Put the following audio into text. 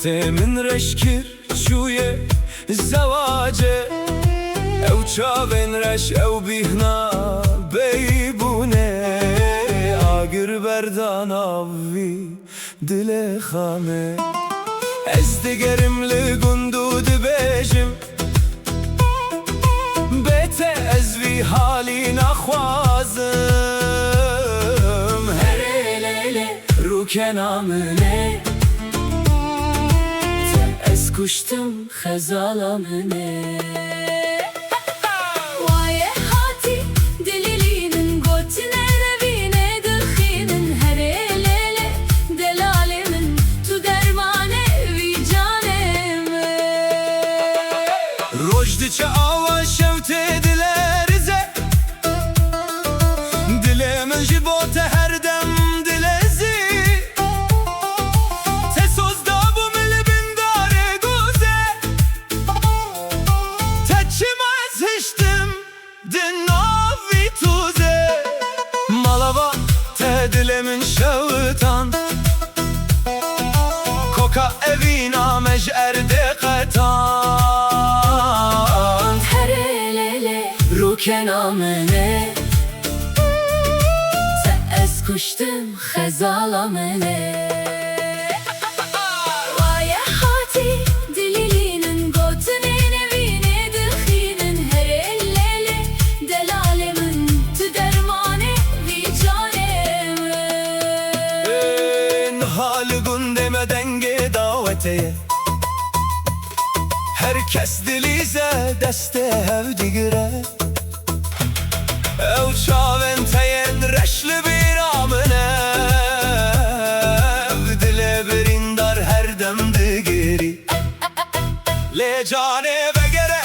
وقتی من رشکر شوی زواجه او چاوین رش او بیهنا بیبونه آگر بردان آوی دل خامه از دیگرم لگندود بیجم بیت از وی حالی نخوازم هر لیله رو کنامنه از کشتم خزالامنه Rojdçe ava şevte dilerize Dilemin jibote her dem dilezi Te sozda bu milibin dare guze Te çima ez hiştim din navi tuze Malava te dilemin şevtan Koka evina mecerde qetan کنامنه تا از کشتم خزالامنه وای هاتی دلیلینن گوتنه نوینه دخینن هر لیله دلالمن تو درمانه وی جانم حال gündeme denge davete herkes dilize deste hevdigire او چاوین تین رشل بیرامنه دل برین در هر دم دگیری لی جانه بگره